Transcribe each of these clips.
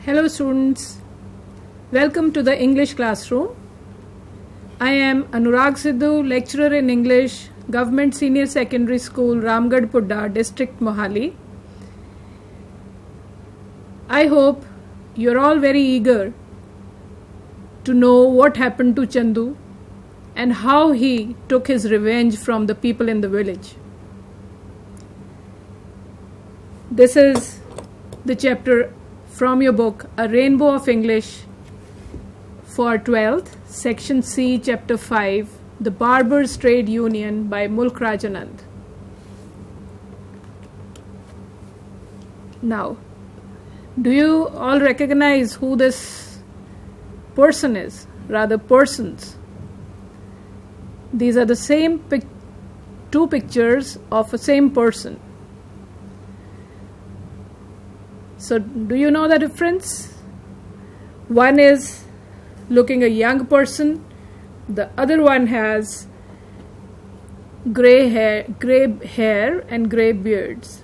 Hello students, welcome to the English classroom. I am Anurag Sidhu, lecturer in English, Government Senior Secondary School, Ramgarh Pudda, District Mohali. I hope you're all very eager to know what happened to Chandu and how he took his revenge from the people in the village. This is the chapter from your book, A Rainbow of English for 12th, Section C, Chapter 5, The Barbers' Trade Union by Mulk Raj Anand. Now, do you all recognize who this person is? Rather, persons. These are the same two pictures of a same person. So, do you know the difference? One is looking a young person, the other one has gray hair and gray beards.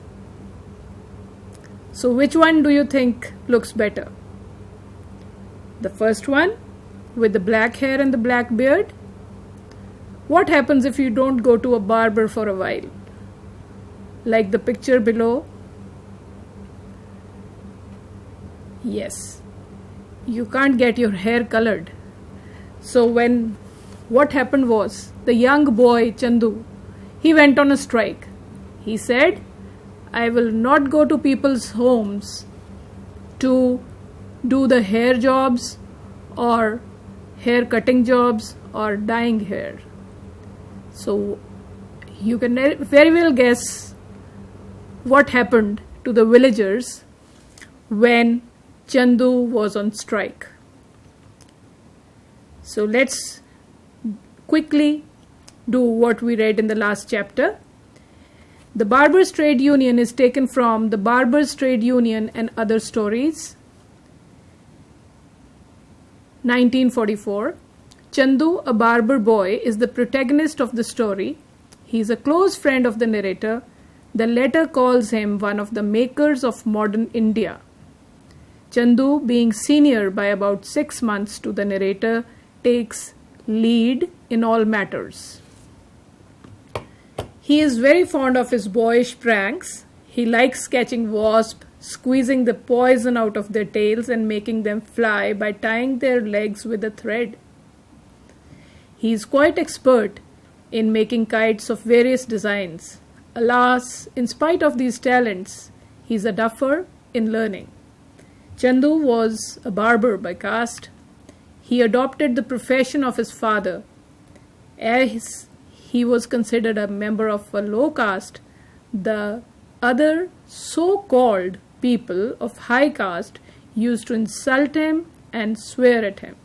So, which one do you think looks better? The first one with the black hair and the black beard? What happens if you don't go to a barber for a while? Like the picture below. Yes, you can't get your hair colored. So what happened was, the young boy Chandu, he went on a strike. He said, I will not go to people's homes to do the hair jobs or hair cutting jobs or dyeing hair. So you can very well guess what happened to the villagers when Chandu was on strike. So let's quickly do what we read in the last chapter. The Barbers' Trade Union is taken from The Barbers' Trade Union and Other Stories, 1944. Chandu, a barber boy, is the protagonist of the story. He is a close friend of the narrator. The latter calls him one of the makers of modern India. Chandu, being senior by about 6 months to the narrator, takes lead in all matters. He is very fond of his boyish pranks. He likes catching wasps, squeezing the poison out of their tails and making them fly by tying their legs with a thread. He is quite expert in making kites of various designs. Alas, in spite of these talents, he is a duffer in learning. Chandu was a barber by caste. He adopted the profession of his father. As he was considered a member of a low caste, the other so-called people of high caste used to insult him and swear at him.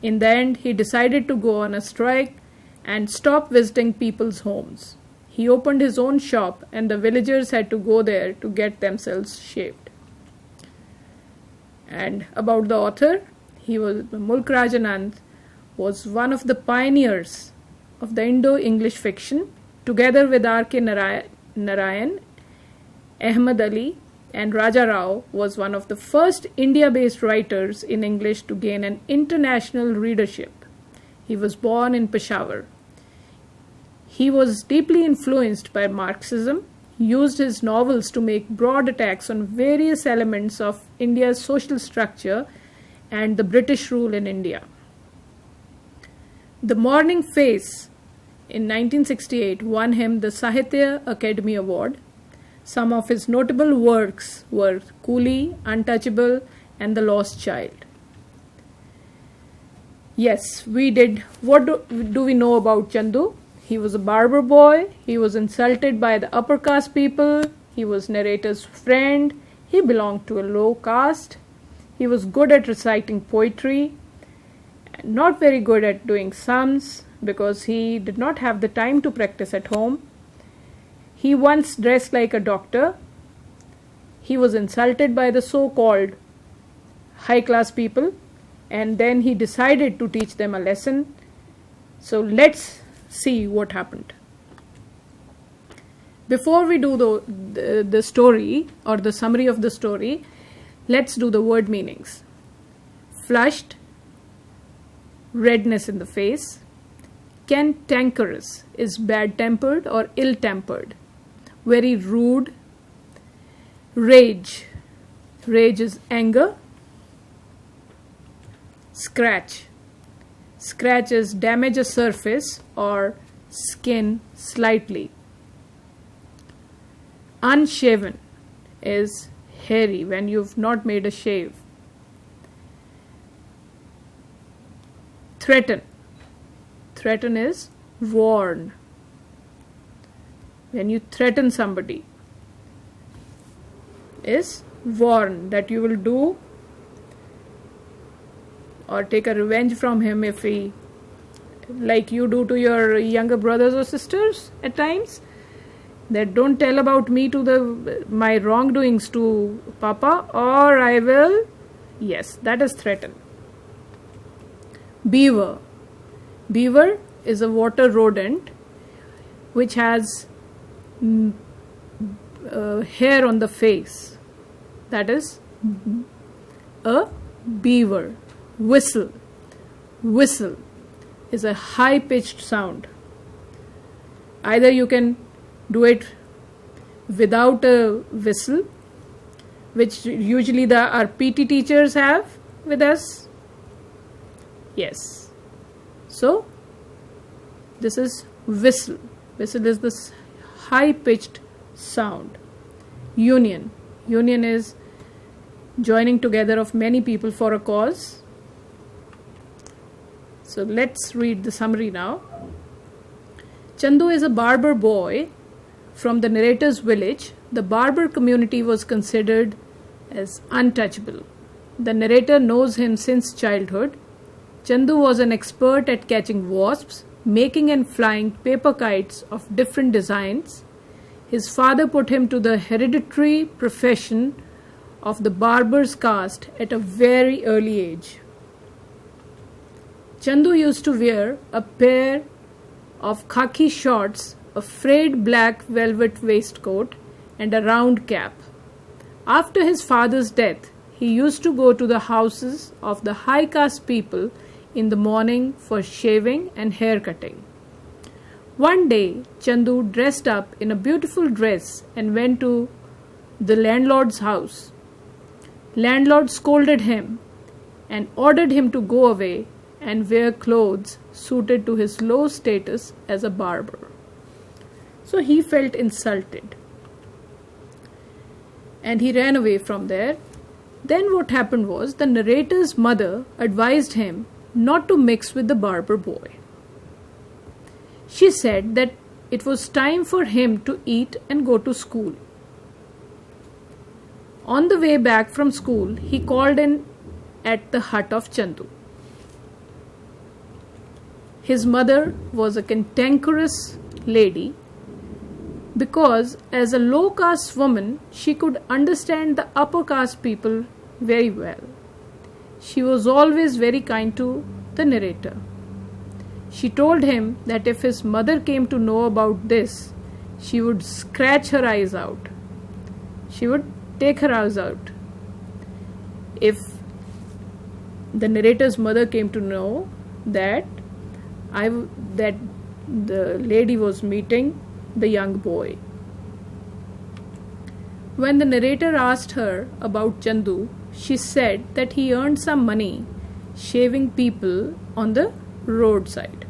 In the end, he decided to go on a strike and stop visiting people's homes. He opened his own shop and the villagers had to go there to get themselves shaved. And about the author, Mulk Raj Anand was one of the pioneers of the Indo-English fiction. Together with R.K. Narayan, Ahmad Ali and Raja Rao was one of the first India-based writers in English to gain an international readership. He was born in Peshawar. He was deeply influenced by Marxism, used his novels to make broad attacks on various elements of India's social structure and the British rule in India. The Morning Face in 1968 won him the Sahitya Akademi Award. Some of his notable works were Coolie, Untouchable, and The Lost Child. Yes, we did. What do we know about Chandu? He was a barber boy. He was insulted by the upper caste people. He was narrator's friend. He belonged to a low caste. He was good at reciting poetry. Not very good at doing sums because he did not have the time to practice at home. He once dressed like a doctor. He was insulted by the so-called high-class people, and then he decided to teach them a lesson. So let's see what happened. Before we do the story or the summary of the story, Let's do the word meanings. Flushed, redness in the face. Cantankerous is bad-tempered or ill-tempered. Very rude. Rage. Rage is anger. Scratch. Scratch is damage a surface or skin slightly. Unshaven is hairy when you've not made a shave. Threaten. Threaten is warn. When you threaten somebody, is warn that you will do or take a revenge from him if he, like you do to your younger brothers or sisters at times, that don't tell about me to my wrongdoings to Papa, or I will. Yes, that is threaten. Beaver. Beaver is a water rodent which has hair on the face. That is a beaver. Whistle. Whistle is a high-pitched sound. Either you can do it without a whistle, which usually our PT teachers have with us. Yes. So, this is whistle. Whistle is this high-pitched sound. Union. Union is joining together of many people for a cause. So, let's read the summary now. Chandu is a barber boy from the narrator's village. The barber community was considered as untouchable. The narrator knows him since childhood. Chandu was an expert at catching wasps, making and flying paper kites of different designs. His father put him to the hereditary profession of the barber's caste at a very early age. Chandu used to wear a pair of khaki shorts, a frayed black velvet waistcoat, and a round cap. After his father's death, he used to go to the houses of the high caste people in the morning for shaving and hair cutting. One day, Chandu dressed up in a beautiful dress and went to the landlord's house. Landlord scolded him and ordered him to go away and wear clothes suited to his low status as a barber. So he felt insulted and he ran away from there. Then what happened was the narrator's mother advised him not to mix with the barber boy. She said that it was time for him to eat and go to school. On the way back from school, he called in at the hut of Chandu. His mother was a cantankerous lady because as a low caste woman, she could understand the upper caste people very well. She was always very kind to the narrator. She told him that if his mother came to know about this, she would scratch her eyes out. She would take her eyes out. If the narrator's mother came to know that the lady was meeting the young boy. When the narrator asked her about Chandu, she said that he earned some money shaving people on the roadside.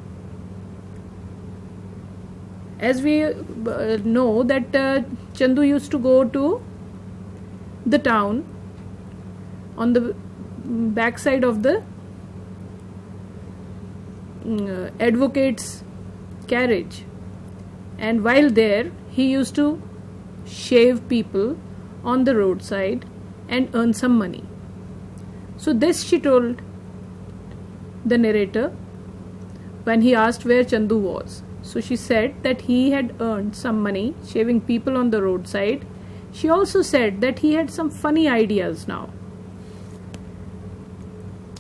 As we know that Chandu used to go to the town on the backside of the advocate's carriage, and while there he used to shave people on the roadside and earn some money. So this she told the narrator when he asked where Chandu was. So she said that he had earned some money shaving people on the roadside. She also said that he had some funny ideas now.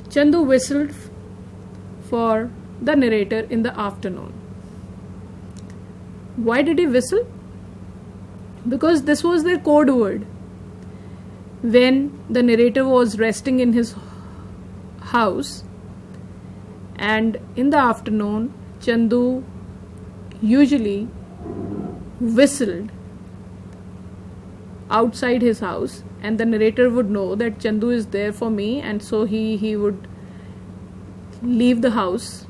Chandu whistled for the narrator in the afternoon. Why did he whistle? Because this was their code word. when the narrator was resting in his house, and in the afternoon Chandu usually whistled outside his house, and the narrator would know that Chandu is there for me, and so he would leave the house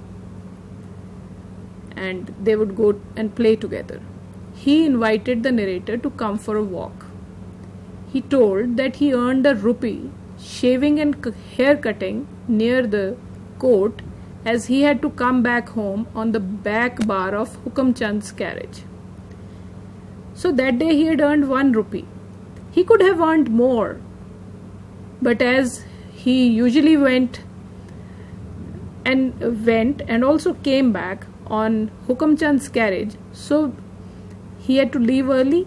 and they would go and play together. He invited the narrator to come for a walk. He told that he earned a rupee shaving and hair cutting near the court, as he had to come back home on the back bar of Hukam Chand's carriage. So that day he had earned 1 rupee. He could have earned more, but as he usually went and also came back on Hukam Chand's carriage, so he had to leave early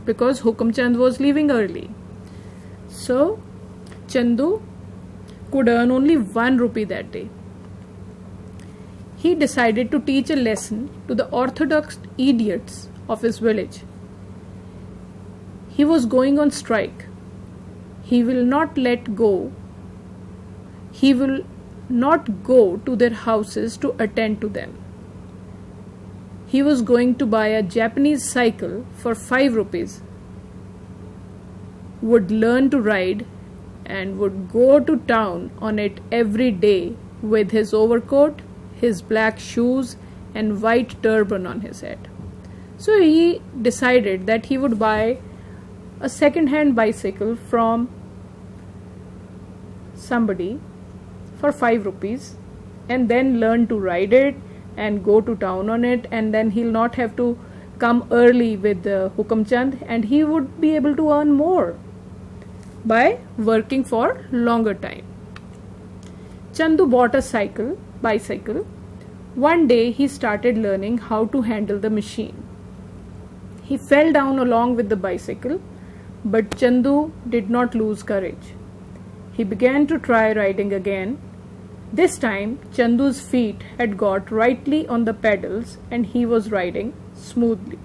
because Hukam Chand was leaving early. So Chandu could earn only 1 rupee that day. He decided to teach a lesson to the orthodox idiots of his village. He was going on strike. He will not go to their houses to attend to them. He was going to buy a Japanese cycle for 5 rupees, would learn to ride, and would go to town on it every day with his overcoat, his black shoes, and white turban on his head. So he decided that he would buy a second-hand bicycle from somebody for 5 rupees and then learn to ride it and go to town on it, and then he'll not have to come early with the Hukam Chand, and he would be able to earn more by working for longer time. Chandu bought a bicycle. One day he started learning how to handle the machine. He fell down along with the bicycle, but Chandu did not lose courage. He began to try riding again. This time Chandu's feet had got rightly on the pedals and he was riding smoothly.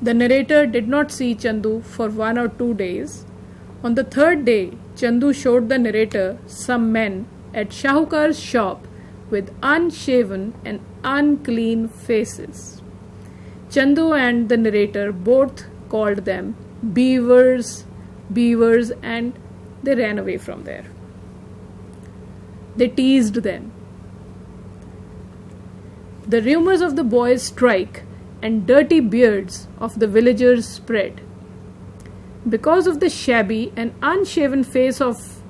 The narrator did not see Chandu for 1 or 2 days. On the 3rd day, Chandu showed the narrator some men at Shahukar's shop with unshaven and unclean faces. Chandu and the narrator both called them beavers, and they ran away from there. They teased them. The rumors of the boys' strike and dirty beards of the villagers spread. Because of the shabby and unshaven face of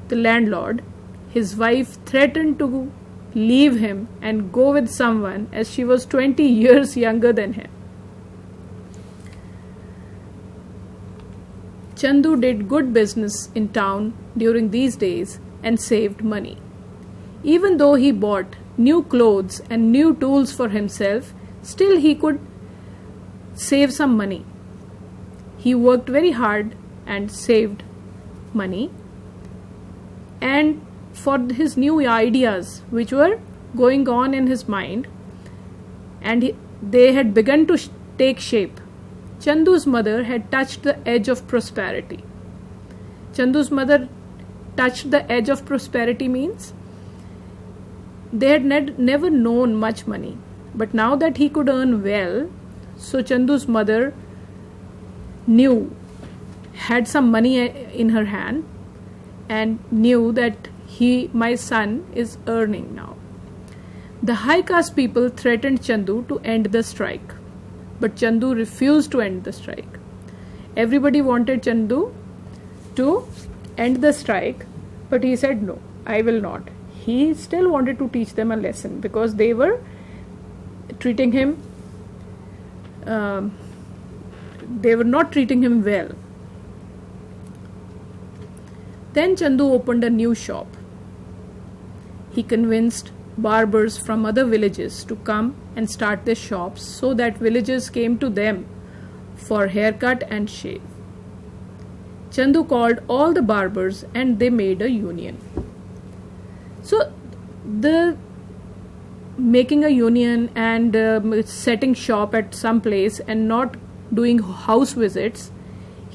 the landlord, his wife threatened to leave him and go with someone, as she was 20 years younger than him. Chandu did good business in town during these days and saved money. Even though he bought new clothes and new tools for himself, still he could save some money. He worked very hard and saved money, and for his new ideas which were going on in his mind, and they had begun to take shape. Chandu's mother had touched the edge of prosperity. Chandu's mother touched the edge of prosperity means they had never known much money, but now that he could earn well, so Chandu's mother had some money in her hand and knew that my son is earning now. The high caste people threatened Chandu to end the strike, but Chandu refused to end the strike. Everybody wanted Chandu to end the strike, but he said no, I will not. He still wanted to teach them a lesson because they were treating him they were not treating him well. Then Chandu opened a new shop. He convinced barbers from other villages to come and start their shops so that villagers came to them for haircut and shave. Chandu called all the barbers and they made a union. So the making a union and setting shop at some place and not doing house visits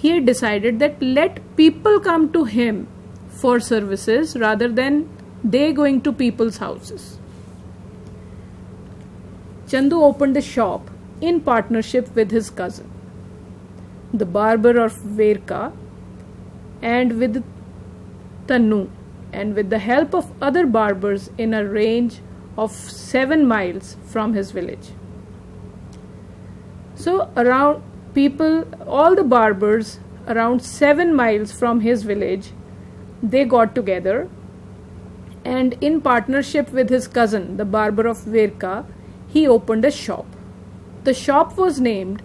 he decided that let people come to him for services rather than they going to people's houses. Chandu opened a shop in partnership with his cousin, the barber of Verka, and with Tanu, and with the help of other barbers in a range of 7 miles from his village. So all the barbers around 7 miles from his village, they got together, and in partnership with his cousin, the barber of Verka, he opened a shop. The shop was named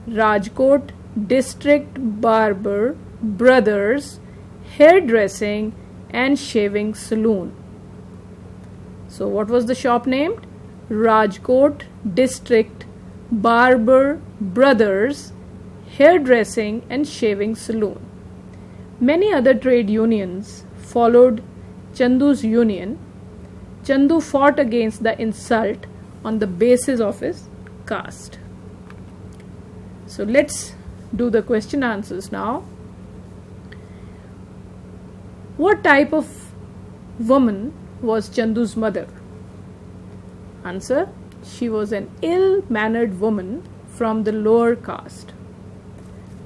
Rajkot District Barber Brothers Hairdressing and Shaving Saloon. So what was the shop named? Rajkot District Barber Brothers Hairdressing and Shaving Saloon. Many other trade unions followed Chandu's union. Chandu fought against the insult on the basis of his caste. So let's do the question answers now. What type of woman was Chandu's mother? Answer: she was an ill-mannered woman from the lower caste.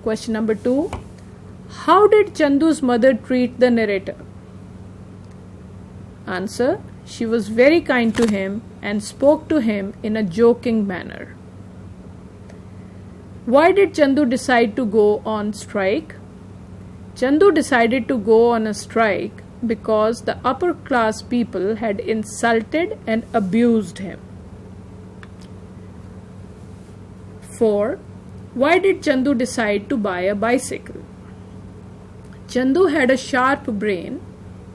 Question number 2. How did Chandu's mother treat the narrator? Answer: she was very kind to him and spoke to him in a joking manner. Why did Chandu decide to go on strike? Chandu decided to go on a strike because the upper class people had insulted and abused him. 4. Why did Chandu decide to buy a bicycle? Chandu had a sharp brain.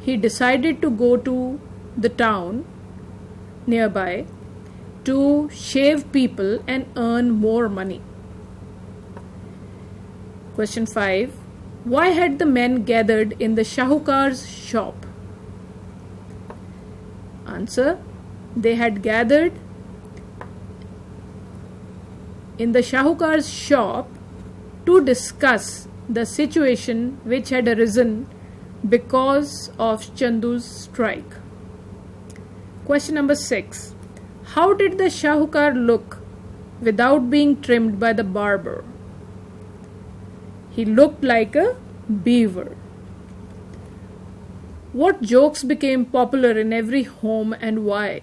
He decided to go to the town nearby to shave people and earn more money. Question 5. Why had the men gathered in the Shahukar's shop? Answer: they had gathered in the Shahukar's shop to discuss the situation which had arisen because of Chandu's strike. Question number 6. How did the Shahukar look without being trimmed by the barber? He looked like a beaver. What jokes became popular in every home and why?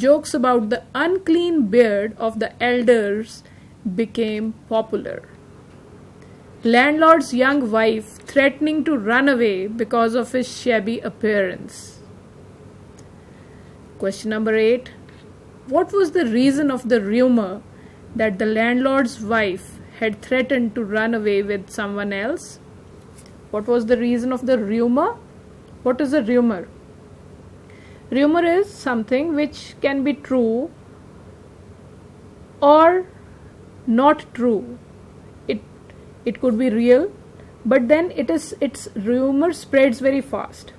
Jokes about the unclean beard of the elders became popular. Landlord's young wife threatening to run away because of his shabby appearance. Question number 8. What was the reason of the rumor that the landlord's wife had threatened to run away with someone else? What was the reason of the rumor? What is a rumor? Rumor is something which can be true or not true. It could be real, but then its rumor spreads very fast.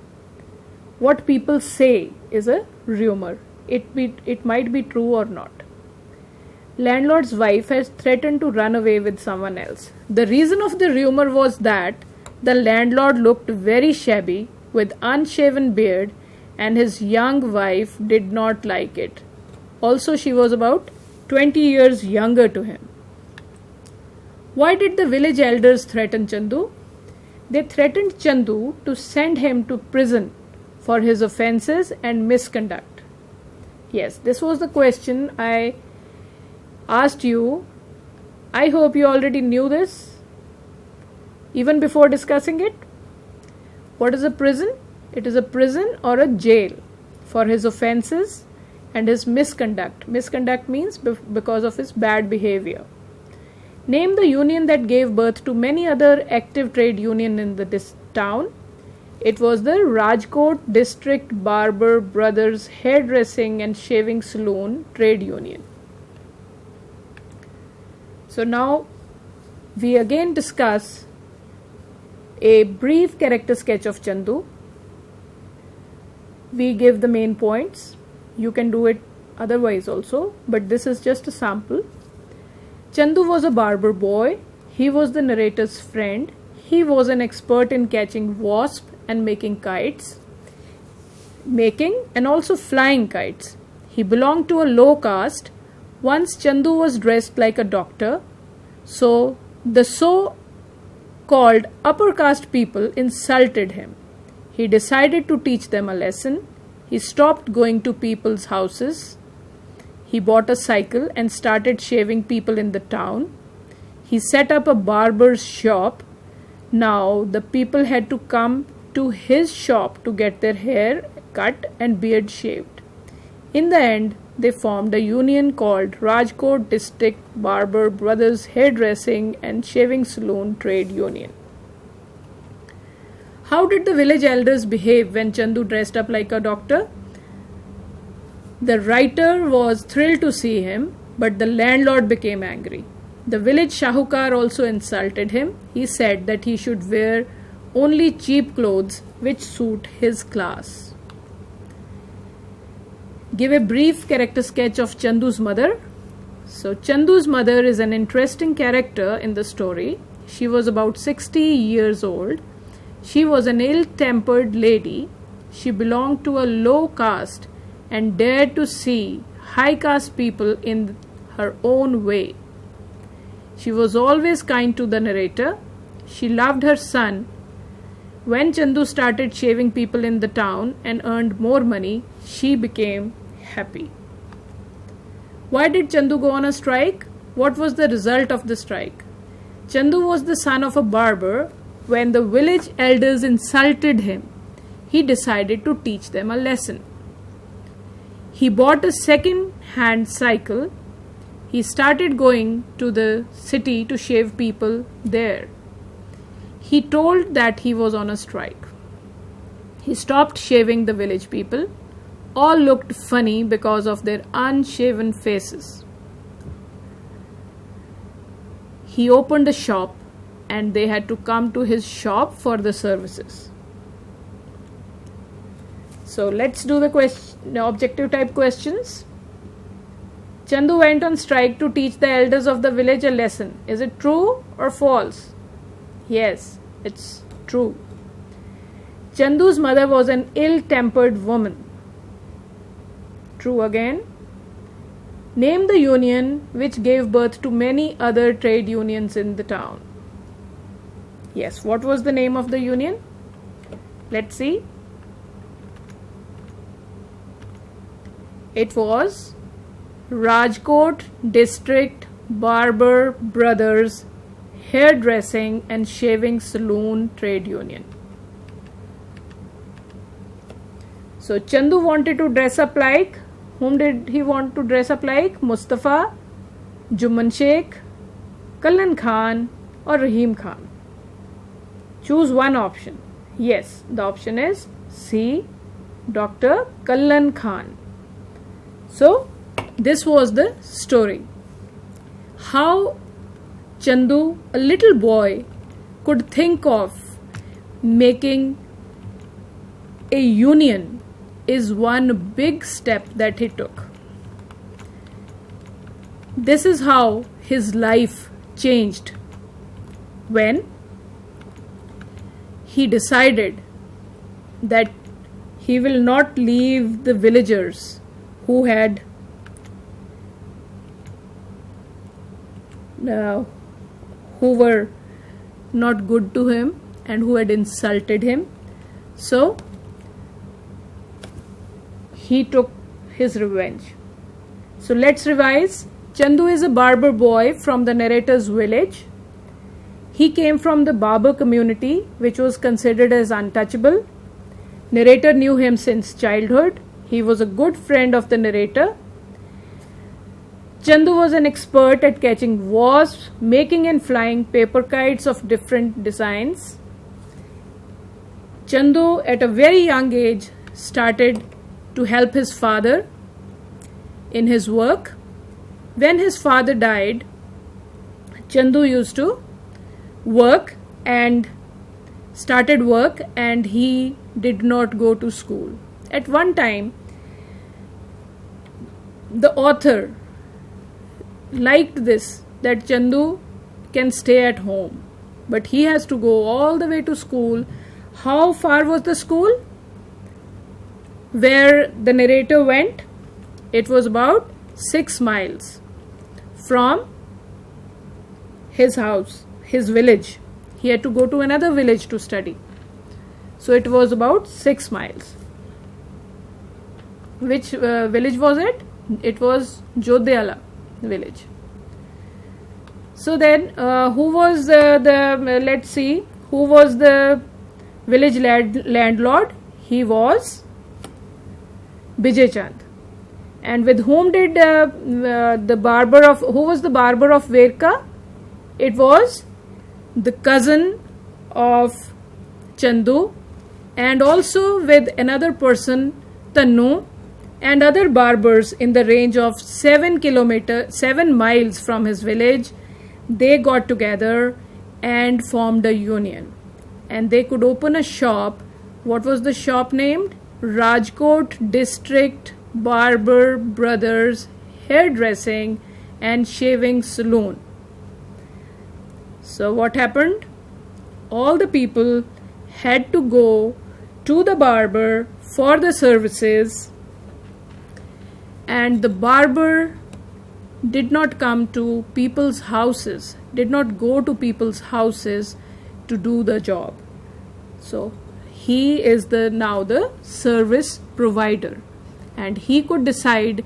What people say is a rumor. It might be true or not. Landlord's wife has threatened to run away with someone else. The reason of the rumor was that the landlord looked very shabby with unshaven beard and his young wife did not like it. Also, she was about 20 years younger to him. Why did the village elders threaten Chandu? They threatened Chandu to send him to prison for his offences and misconduct. Yes, this was the question I asked you. I hope you already knew this even before discussing it. What is a prison? It is a prison or a jail for his offences and his misconduct. Misconduct means because of his bad behavior. Name the union that gave birth to many other active trade union in this town. It was the Rajkot District Barber Brothers Hairdressing and Shaving Saloon Trade Union. So now we again discuss a brief character sketch of Chandu. We give the main points. You can do it otherwise also, but this is just a sample. Chandu was a barber boy. He was the narrator's friend. He was an expert in catching wasps and making kites, making and also flying kites. He belonged to a low caste. Once Chandu was dressed like a doctor, so the so-called upper caste people insulted him. He decided to teach them a lesson. He stopped going to people's houses. He bought a cycle and started shaving people in the town. He set up a barber's shop. Now the people had to come to his shop to get their hair cut and beard shaved. In the end, they formed a union called Rajkot District Barber Brothers Hairdressing and Shaving Saloon Trade Union. How did the village elders behave when Chandu dressed up like a doctor? The writer was thrilled to see him, but the landlord became angry. The village Shahukar also insulted him. He said that he should wear only cheap clothes which suit his class. Give a brief character sketch of Chandu's mother. So Chandu's mother is an interesting character in the story. She was about 60 years old. She was an ill-tempered lady. She belonged to a low caste and dared to see high caste people in her own way. She was always kind to the narrator. She loved her son. When Chandu started shaving people in the town and earned more money, she became happy. Why did Chandu go on a strike? What was the result of the strike? Chandu was the son of a barber. When the village elders insulted him, he decided to teach them a lesson. He bought a second-hand cycle. He started going to the city to shave people there. He told that he was on a strike. He stopped shaving the village people. All looked funny because of their unshaven faces. He opened a shop and they had to come to his shop for the services. So let's do the objective type questions. Chandu went on strike to teach the elders of the village a lesson. Is it true or false? Yes, it's true. Chandu's mother was an ill-tempered woman. True again. Name the union which gave birth to many other trade unions in the town. Yes, what was the name of the union? Let's see. It was Rajkot District Barber Brothers Hairdressing and Shaving Saloon Trade Union. So Chandu wanted to dress up like, whom did he want to dress up like? Mustafa, Juman Sheikh, Kallan Khan or Rahim Khan? Choose one option. Yes, the option is C, Dr. Kallan Khan. So, this was the story. How Chandu, a little boy, could think of making a union is one big step that he took. This is how his life changed when he decided that he will not leave the villagers who had who were not good to him and who had insulted him. So he took his revenge. So let's revise. Chandu is a barber boy from the narrator's village. He came from the barber community, which was considered as untouchable. Narrator knew him since childhood. He was a good friend of the narrator. Chandu was an expert at catching wasps, making and flying paper kites of different designs. Chandu, at a very young age, started to help his father in his work. When his father died, Chandu used to work and he did not go to school. At one time, the author liked this, that Chandu can stay at home, but he has to go all the way to school. How far was the school where the narrator went? It was about 6 miles from his house, his village. He had to go to another village to study. So it was about 6 miles. Which village was it? It was Jodhyala village. So then, who was let's see, who was the village landlord? He was Bijay Chand. And with whom did the barber of, who was the barber of Verka? It was the cousin of Chandu, and also with another person, Tannu, and other barbers in the range of 7 miles from his village. They got together and formed a union, and they could open a shop. What was the shop named? Rajkot District Barber Brothers Hairdressing and Shaving Saloon. So what happened? All the people had to go to the barber for the services, and the barber did not come to people's houses, did not go to people's houses to do the job. So he is now the service provider, and he could decide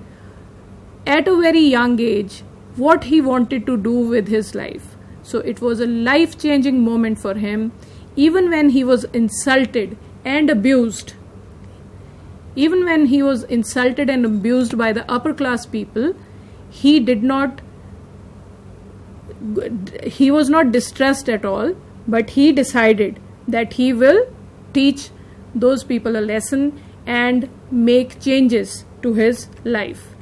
at a very young age what he wanted to do with his life. So it was a life-changing moment for him. Even when he was insulted and abused, even when he was insulted and abused by the upper class people, he was not distressed at all, but he decided that he will teach those people a lesson and make changes to his life.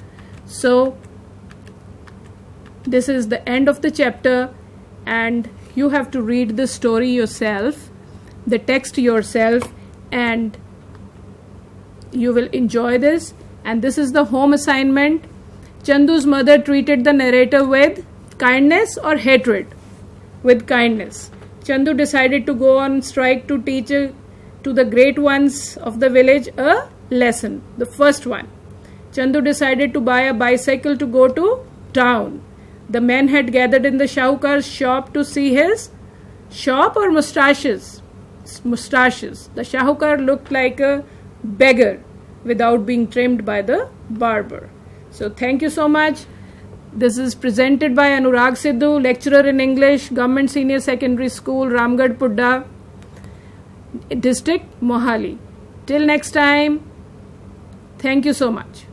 So this is the end of the chapter, and you have to read the story yourself, the text yourself, and you will enjoy this. And this is the home assignment. Chandu's mother treated the narrator with kindness or hatred? With kindness. Chandu decided to go on strike to teach to the great ones of the village a lesson. The first one. Chandu decided to buy a bicycle to go to town. The men had gathered in the Shahukar's shop to see his shop or mustaches. Mustaches. The Shahukar looked like a beggar without being trimmed by the barber. So thank you so much. This is presented by Anurag Sidhu, lecturer in English, Government Senior Secondary School, Ramgarh Pudda, District, Mohali. Till next time, thank you so much.